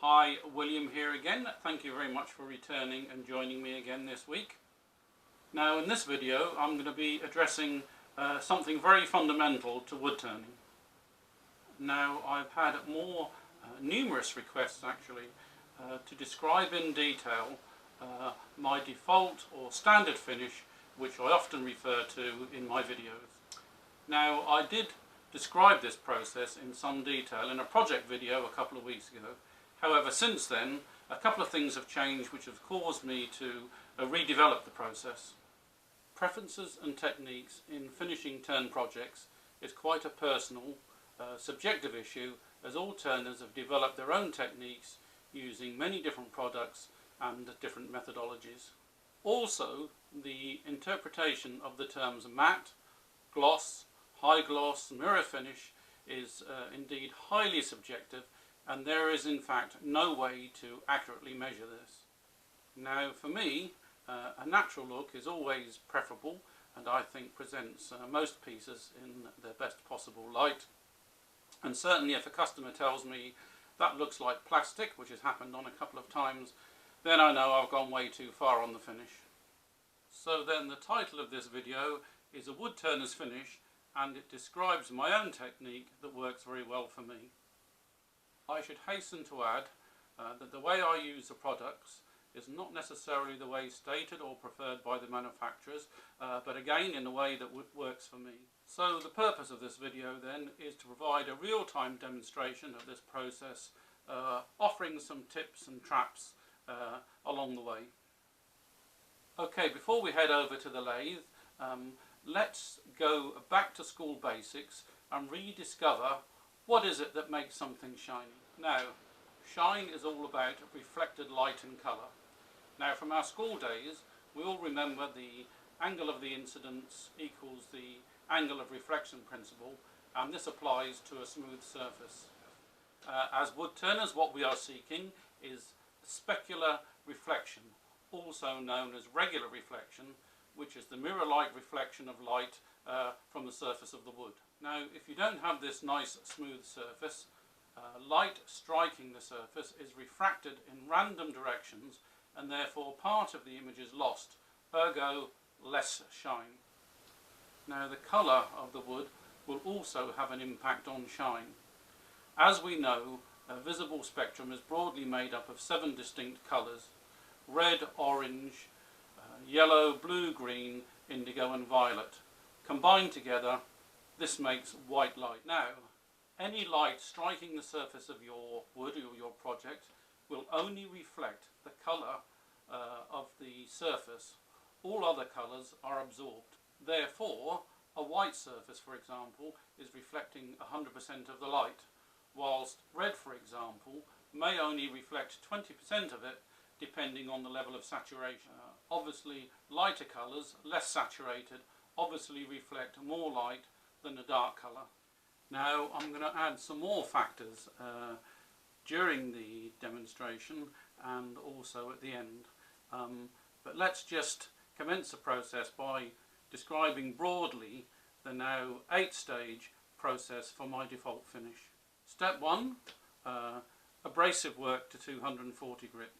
Hi, William here again. Thank you very much for returning and joining me again this week. Now in this video I'm going to be addressing something very fundamental to wood turning. Now I've had more numerous requests actually to describe in detail my default or standard finish, which I often refer to in my videos. Now I did describe this process in some detail in a project video a couple of weeks ago. However, since then a couple of things have changed which have caused me to redevelop the process. Preferences and techniques in finishing turn projects is quite a personal, subjective issue, as all turners have developed their own techniques using many different products and different methodologies. Also, the interpretation of the terms matte, gloss, high gloss, mirror finish is indeed highly subjective, and there is in fact no way to accurately measure this. Now for me, a natural look is always preferable, and I think presents most pieces in their best possible light. And certainly if a customer tells me that looks like plastic, which has happened on a couple of times, then I know I've gone way too far on the finish. So then the title of this video is a Woodturner's finish, and it describes my own technique that works very well for me. I should hasten to add that the way I use the products is not necessarily the way stated or preferred by the manufacturers, but again in the way that works for me. So the purpose of this video then is to provide a real-time demonstration of this process, offering some tips and traps along the way. Okay, before we head over to the lathe, let's go back to school basics and rediscover what is it that makes something shiny. Now, shine is all about reflected light and colour. Now from our school days, we all remember the angle of the incidence equals the angle of reflection principle, and this applies to a smooth surface. As woodturners, what we are seeking is specular reflection, also known as regular reflection, which is the mirror-like reflection of light from the surface of the wood. Now, if you don't have this nice smooth surface, light striking the surface is refracted in random directions, and therefore part of the image is lost, ergo less shine. Now the colour of the wood will also have an impact on shine. As we know, a visible spectrum is broadly made up of 7 distinct colours: red, orange, yellow, blue, green, indigo and violet. Combined together, this makes white light. Now, any light striking the surface of your wood or your project will only reflect the colour of the surface. All other colours are absorbed. Therefore, a white surface, for example, is reflecting 100% of the light, whilst red, for example, may only reflect 20% of it, depending on the level of saturation. Obviously, lighter colours, less saturated, obviously reflect more light than a dark colour. Now I'm going to add some more factors during the demonstration and also at the end. But let's just commence the process by describing broadly the now 8-stage process for my default finish. Step 1, abrasive work to 240 grit.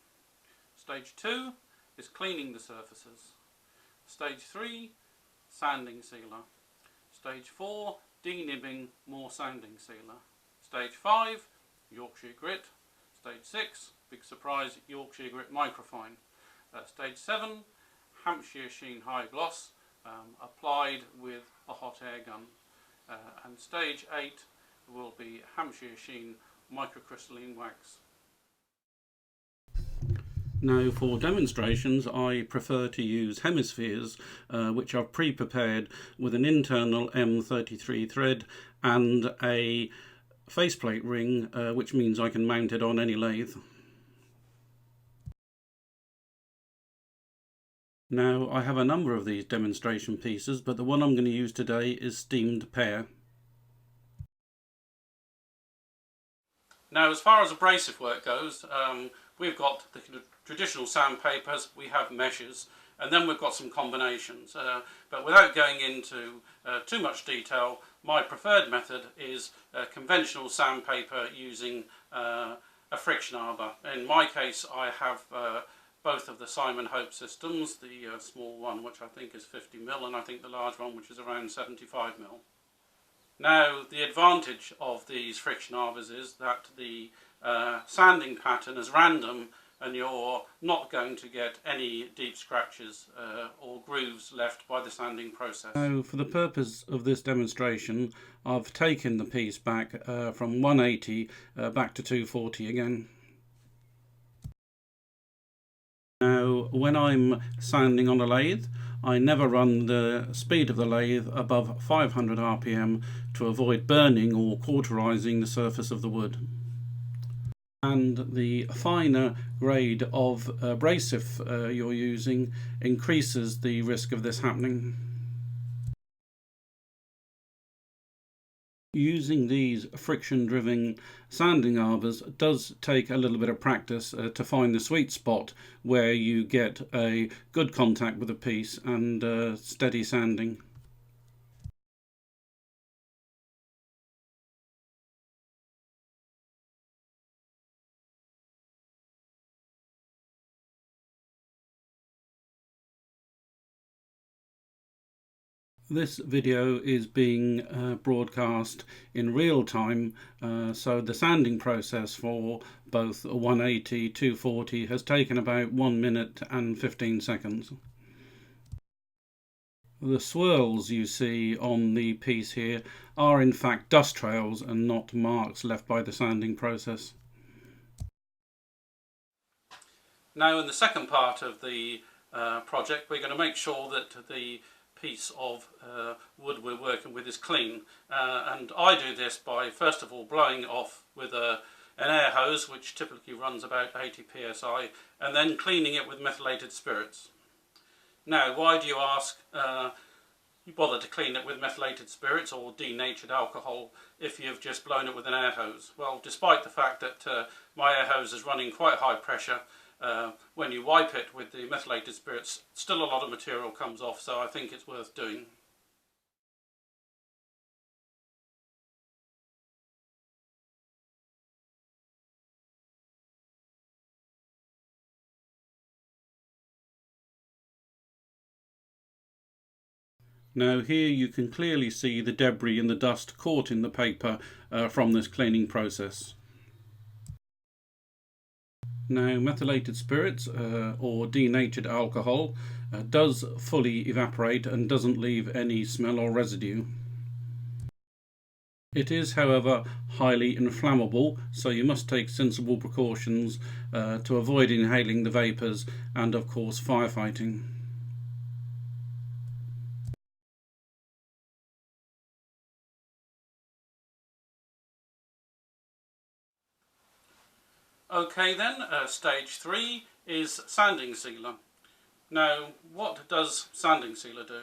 Stage 2 is cleaning the surfaces. Stage 3, sanding sealer. Stage 4, denibbing, more sanding sealer. Stage 5, Yorkshire Grit. Stage 6, big surprise, Yorkshire Grit Microfine. Stage 7, Hampshire Sheen high gloss, applied with a hot air gun. And stage 8 will be Hampshire Sheen Microcrystalline wax. Now for demonstrations I prefer to use hemispheres which are pre-prepared with an internal M33 thread and a faceplate ring, which means I can mount it on any lathe. Now I have a number of these demonstration pieces, but the one I'm going to use today is steamed pear. Now as far as abrasive work goes, we've got the traditional sandpapers, we have meshes, and then we've got some combinations. But without going into too much detail, my preferred method is conventional sandpaper using a friction arbor. In my case I have both of the Simon Hope systems, the small one which I think is 50mm and I think the large one which is around 75mm. Now the advantage of these friction arbors is that the sanding pattern is random and you're not going to get any deep scratches or grooves left by the sanding process. So for the purpose of this demonstration I've taken the piece back from 180 back to 240 again. Now when I'm sanding on a lathe I never run the speed of the lathe above 500 RPM to avoid burning or cauterizing the surface of the wood. And the finer grade of abrasive you're using increases the risk of this happening. Using these friction-driven sanding arbors does take a little bit of practice to find the sweet spot where you get a good contact with the piece and steady sanding. This video is being broadcast in real time, so the sanding process for both 180 240 has taken about 1 minute and 15 seconds. The swirls you see on the piece here are in fact dust trails and not marks left by the sanding process. Now in the second part of the project we're going to make sure that the piece of wood we're working with is clean, and I do this by first of all blowing it off with an air hose which typically runs about 80 psi and then cleaning it with methylated spirits. Now why do you ask you bother to clean it with methylated spirits or denatured alcohol if you've just blown it with an air hose? Well, despite the fact that my air hose is running quite high pressure, when you wipe it with the methylated spirits, still a lot of material comes off, so I think it's worth doing. Now here you can clearly see the debris and the dust caught in the paper from this cleaning process. Now methylated spirits or denatured alcohol does fully evaporate and doesn't leave any smell or residue. It is however highly inflammable, so you must take sensible precautions to avoid inhaling the vapours and of course firefighting. Okay then, stage 3 is sanding sealer. Now what does sanding sealer do?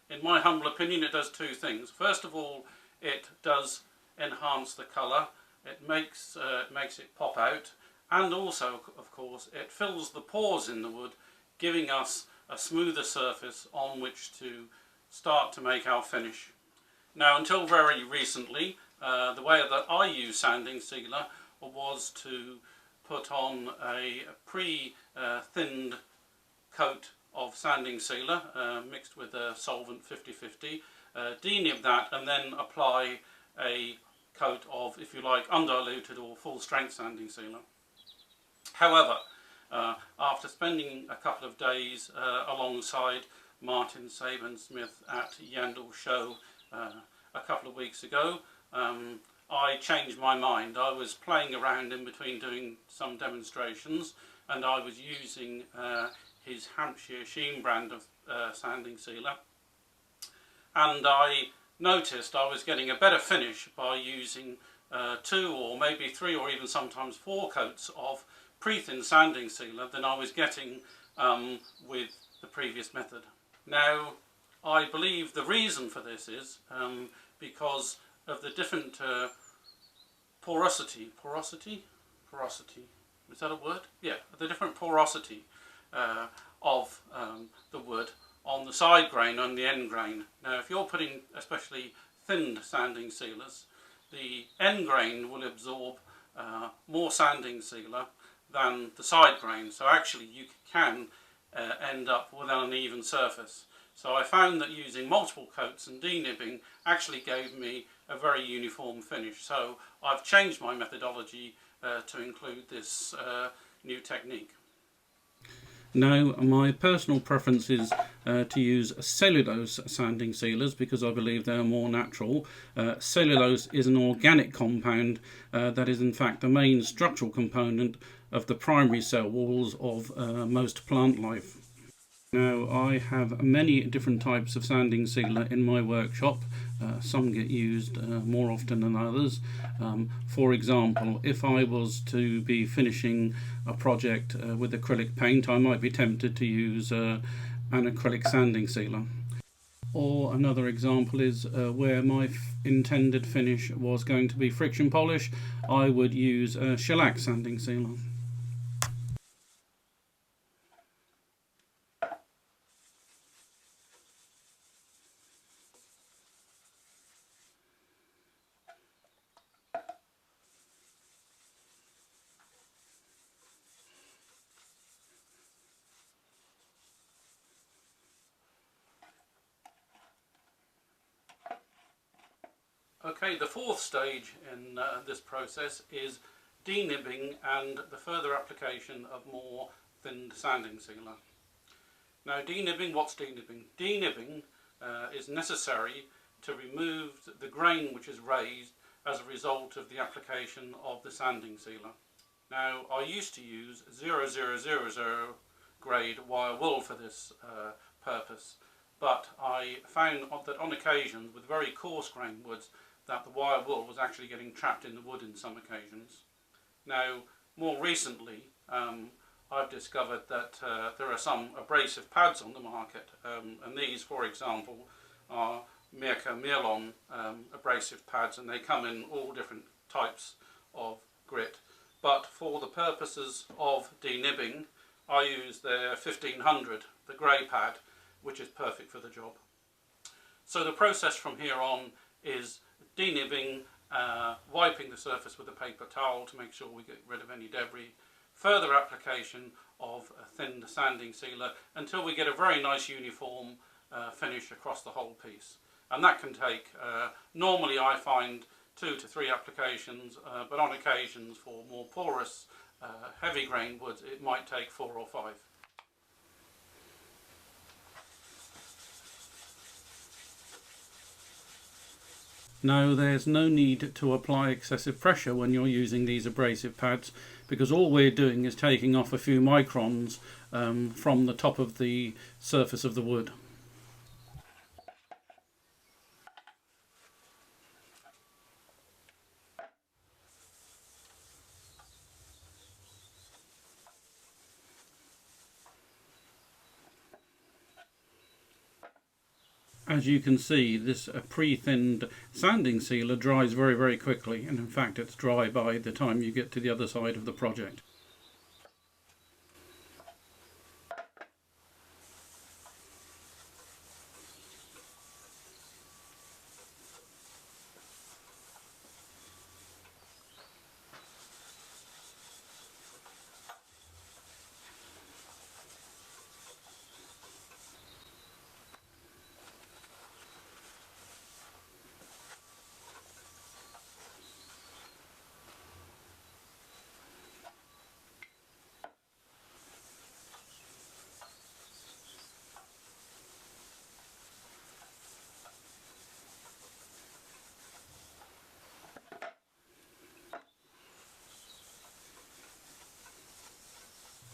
In my humble opinion it does two things. First of all, it does enhance the colour, it makes it pop out, and also of course it fills the pores in the wood, giving us a smoother surface on which to start to make our finish. Now until very recently the way that I use sanding sealer was to put on a pre-thinned coat of sanding sealer mixed with a solvent 50-50, denib that and then apply a coat of, if you like, undiluted or full strength sanding sealer. However, after spending a couple of days alongside Martin Saben Smith at Yandel Show a couple of weeks ago, I changed my mind. I was playing around in between doing some demonstrations and I was using his Hampshire Sheen brand of sanding sealer, and I noticed I was getting a better finish by using 2 or maybe 3 or even sometimes 4 coats of pre-thin sanding sealer than I was getting with the previous method. Now I believe the reason for this is because of the different porosity, is that a word? Yeah, the different porosity of the wood on the side grain and the end grain. Now if you're putting especially thinned sanding sealers, the end grain will absorb more sanding sealer than the side grain, so actually you can end up with an uneven surface. So I found that using multiple coats and denibbing actually gave me a very uniform finish. So I've changed my methodology to include this new technique. Now, my personal preference is to use cellulose sanding sealers because I believe they're more natural. Cellulose is an organic compound that is in fact the main structural component of the primary cell walls of most plant life. Now, I have many different types of sanding sealer in my workshop. Some get used more often than others. For example, if I was to be finishing a project with acrylic paint, I might be tempted to use an acrylic sanding sealer. Or another example is where my intended finish was going to be friction polish, I would use a shellac sanding sealer. Okay, the fourth stage in this process is denibbing and the further application of more thinned sanding sealer. Now, denibbing, what's denibbing? Denibbing is necessary to remove the grain which is raised as a result of the application of the sanding sealer. Now, I used to use 0000 grade wire wool for this purpose, but I found that on occasions with very coarse grained woods that the wire wool was actually getting trapped in the wood in some occasions. Now, more recently, I've discovered that there are some abrasive pads on the market, and these, for example, are Microfine abrasive pads, and they come in all different types of grit. But for the purposes of denibbing, I use the 1500, the grey pad, which is perfect for the job. So the process from here on is denibbing, wiping the surface with a paper towel to make sure we get rid of any debris, further application of a thin sanding sealer until we get a very nice uniform finish across the whole piece. And that can take, normally I find 2 to 3 applications, but on occasions for more porous, heavy grained woods it might take 4 or 5. Now, there's no need to apply excessive pressure when you're using these abrasive pads, because all we're doing is taking off a few microns from the top of the surface of the wood. As you can see, this pre-thinned sanding sealer dries very, very quickly, and in fact it's dry by the time you get to the other side of the project.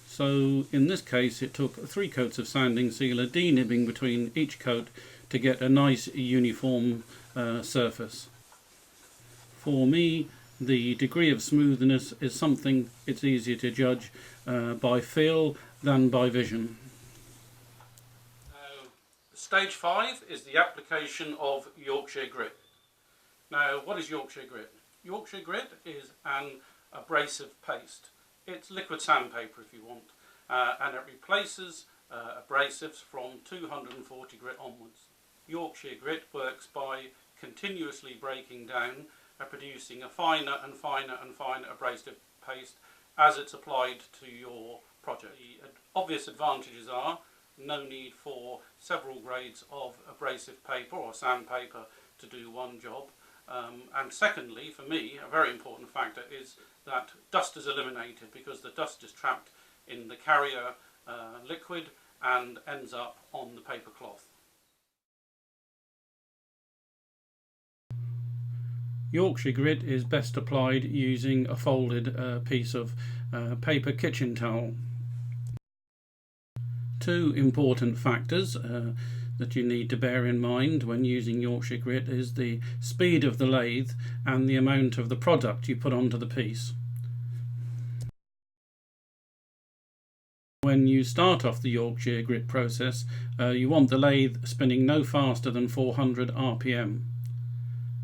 So in this case it took 3 coats of sanding sealer, denibbing between each coat to get a nice uniform surface. For me, the degree of smoothness is something it's easier to judge by feel than by vision. Stage 5 is the application of Yorkshire Grit. Now, what is Yorkshire Grit? Yorkshire Grit is an abrasive paste. It's liquid sandpaper if you want, and it replaces abrasives from 240 grit onwards. Yorkshire Grit works by continuously breaking down at producing a finer and finer and finer abrasive paste as it's applied to your project. The obvious advantages are no need for several grades of abrasive paper or sandpaper to do one job. And secondly, for me, a very important factor is that dust is eliminated, because the dust is trapped in the carrier liquid and ends up on the paper cloth. Yorkshire Grit is best applied using a folded piece of paper kitchen towel. Two important factors that you need to bear in mind when using Yorkshire Grit is the speed of the lathe and the amount of the product you put onto the piece. When you start off the Yorkshire Grit process, you want the lathe spinning no faster than 400 RPM.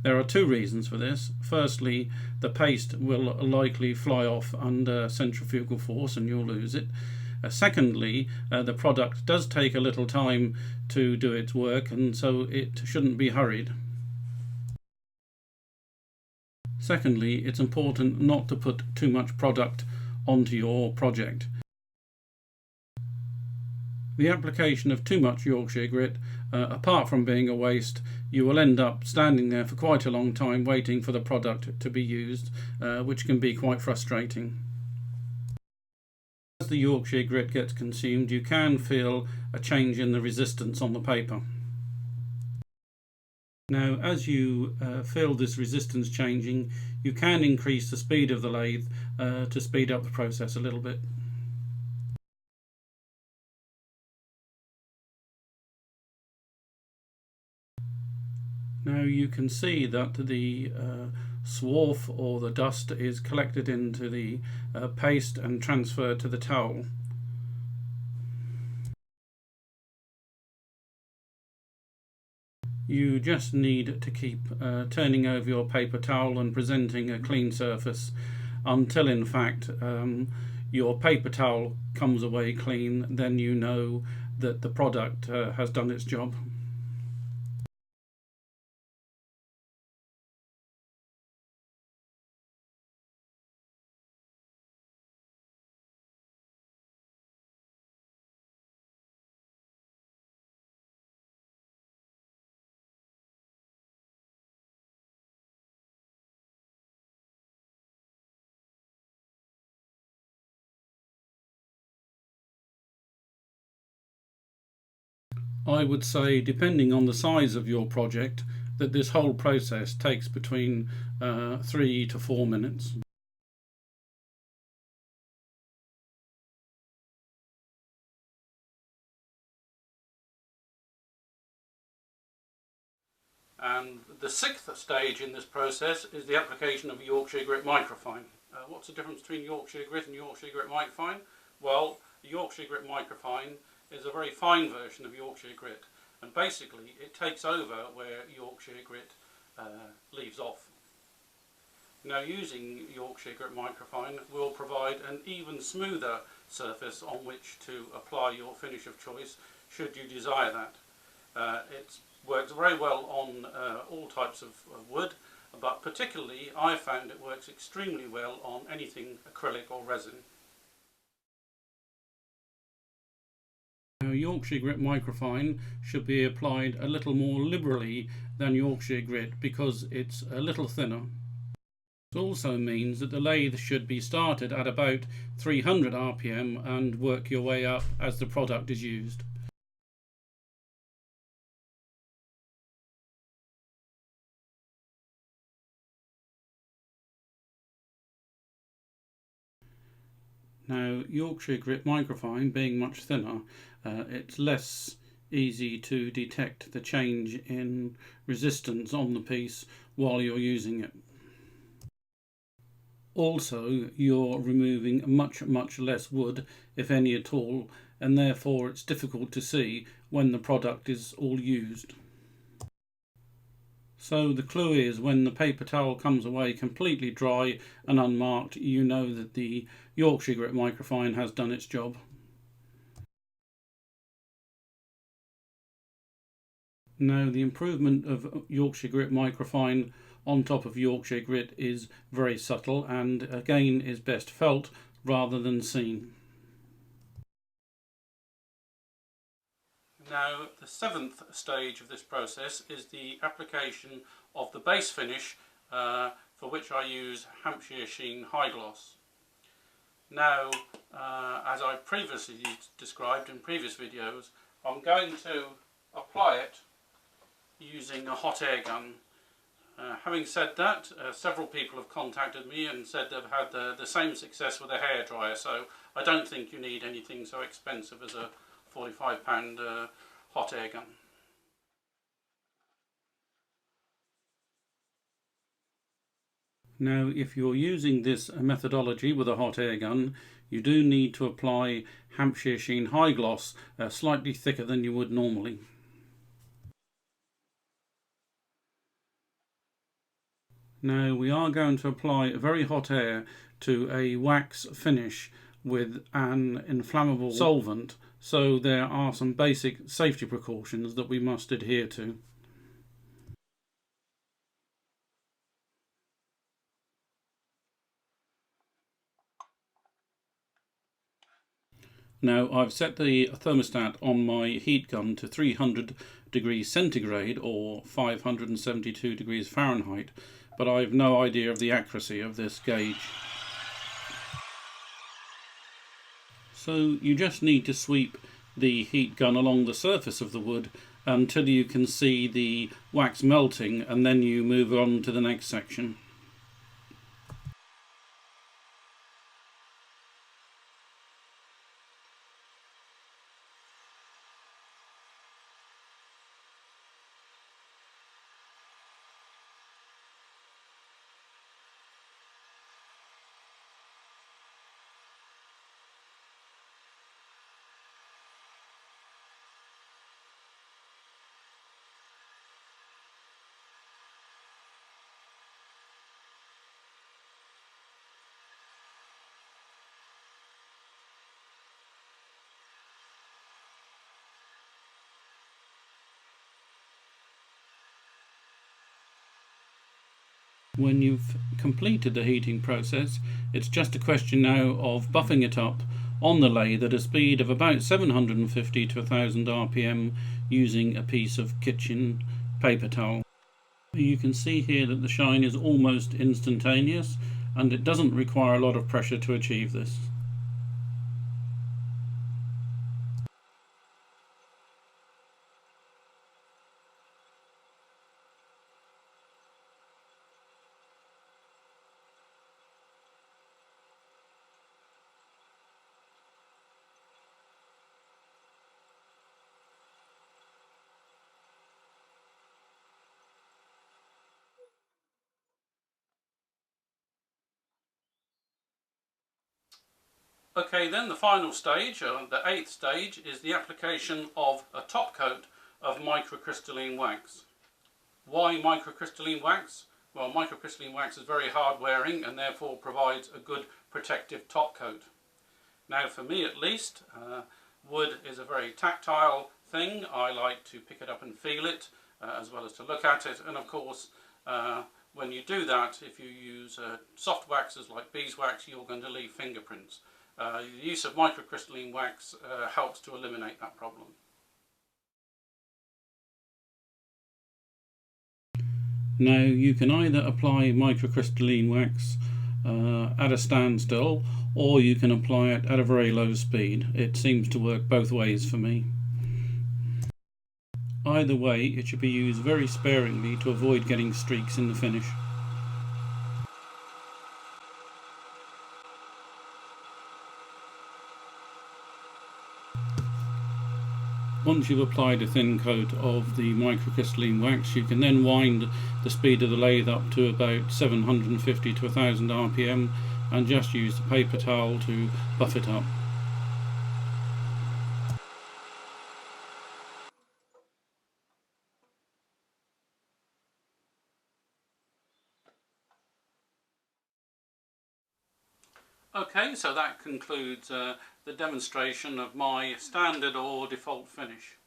There are two reasons for this. Firstly, the paste will likely fly off under centrifugal force and you'll lose it. Secondly, the product does take a little time to do its work, and so it shouldn't be hurried. Secondly, it's important not to put too much product onto your project. The application of too much Yorkshire Grit, apart from being a waste, you will end up standing there for quite a long time waiting for the product to be used, which can be quite frustrating. As the Yorkshire Grit gets consumed, you can feel a change in the resistance on the paper. Now, as you feel this resistance changing, you can increase the speed of the lathe to speed up the process a little bit. Now you can see that the swarf or the dust is collected into the paste and transferred to the towel. You just need to keep turning over your paper towel and presenting a clean surface until in fact your paper towel comes away clean. Then you know that the product has done its job. I would say, depending on the size of your project, that this whole process takes between 3 to 4 minutes. And the sixth stage in this process is the application of Yorkshire Grit Microfine. What's the difference between Yorkshire Grit and Yorkshire Grit Microfine? Well, Yorkshire Grit Microfine is a very fine version of Yorkshire Grit, and basically it takes over where Yorkshire Grit leaves off. Now, using Yorkshire Grit Microfine will provide an even smoother surface on which to apply your finish of choice, should you desire that. It works very well on all types of wood, but particularly I found it works extremely well on anything acrylic or resin. Now, Yorkshire Grit Microfine should be applied a little more liberally than Yorkshire Grit because it's a little thinner. This also means that the lathe should be started at about 300 RPM and work your way up as the product is used. Now, Yorkshire Grit Microfine being much thinner, it's less easy to detect the change in resistance on the piece while you're using it. Also, you're removing much less wood, if any at all, and therefore it's difficult to see when the product is all used. So the clue is, when the paper towel comes away completely dry and unmarked, you know that the Yorkshire Grit Microfine has done its job. Now, the improvement of Yorkshire Grit Microfine on top of Yorkshire Grit is very subtle and again is best felt rather than seen. Now the seventh stage of this process is the application of the base finish for which I use Hampshire Sheen High Gloss. Now as I previously described in previous videos, I'm going to apply it using a hot air gun. Having said that, several people have contacted me and said they've had the same success with a hairdryer, so I don't think you need anything so expensive as a £45 hot air gun. Now if you're using this methodology with a hot air gun, you do need to apply Hampshire Sheen High Gloss slightly thicker than you would normally. Now we are going to apply very hot air to a wax finish with an inflammable solvent, so there are some basic safety precautions that we must adhere to. Now I've set the thermostat on my heat gun to 300 degrees centigrade or 572 degrees Fahrenheit, but I've no idea of the accuracy of this gauge. So you just need to sweep the heat gun along the surface of the wood until you can see the wax melting, and then you move on to the next section. When you've completed the heating process, it's just a question now of buffing it up on the lathe at a speed of about 750 to 1000 RPM using a piece of kitchen paper towel. You can see here that the shine is almost instantaneous, and it doesn't require a lot of pressure to achieve this. Okay, then the final stage, the eighth stage, is the application of a top coat of microcrystalline wax. Why microcrystalline wax? Well, microcrystalline wax is very hard wearing and therefore provides a good protective top coat. Now for me at least, wood is a very tactile thing. I like to pick it up and feel it as well as to look at it, and of course when you do that, if you use soft waxes like beeswax, you're going to leave fingerprints. The use of microcrystalline wax helps to eliminate that problem. Now you can either apply microcrystalline wax at a standstill, or you can apply it at a very low speed. It seems to work both ways for me. Either way, it should be used very sparingly to avoid getting streaks in the finish. Once you've applied a thin coat of the microcrystalline wax, you can then wind the speed of the lathe up to about 750 to 1000 RPM and just use the paper towel to buff it up. Okay, so that concludes the demonstration of my standard or default finish.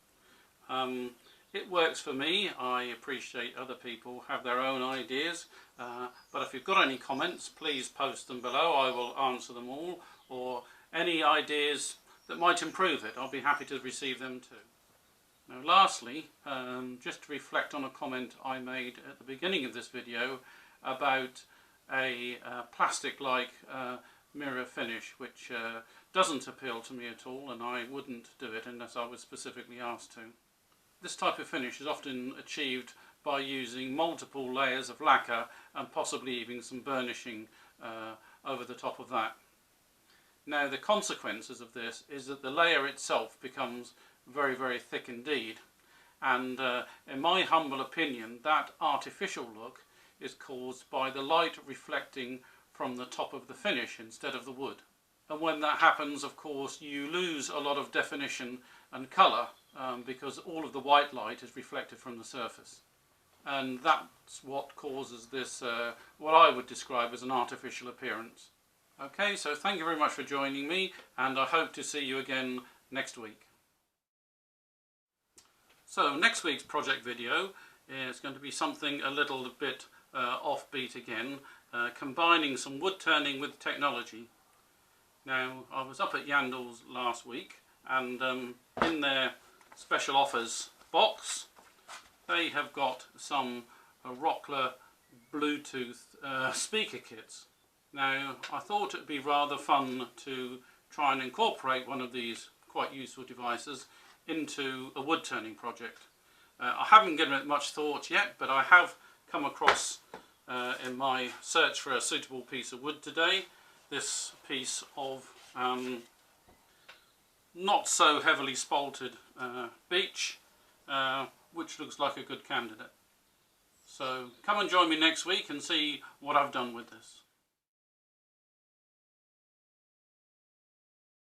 It works for me. I appreciate other people have their own ideas, but if you've got any comments, please post them below. I will answer them all, or any ideas that might improve it, I'll be happy to receive them too. Now lastly, just to reflect on a comment I made at the beginning of this video about a plastic-like mirror finish, which doesn't appeal to me at all, and I wouldn't do it unless I was specifically asked to. This type of finish is often achieved by using multiple layers of lacquer and possibly even some burnishing over the top of that. Now the consequences of this is that the layer itself becomes very, very thick indeed, and in my humble opinion that artificial look is caused by the light reflecting from the top of the finish instead of the wood. And when that happens, of course, you lose a lot of definition and colour because all of the white light is reflected from the surface. And that's what causes this, what I would describe as an artificial appearance. Okay, so thank you very much for joining me, and I hope to see you again next week. So next week's project video is going to be something a little bit offbeat again, combining some wood turning with technology. Now, I was up at Yandles last week, and in their special offers box they have got some Rockler Bluetooth speaker kits. Now, I thought it would be rather fun to try and incorporate one of these quite useful devices into a wood turning project. I haven't given it much thought yet, but I have come across in my search for a suitable piece of wood today this piece of not so heavily spalted beech, which looks like a good candidate. So come and join me next week and see what I've done with this.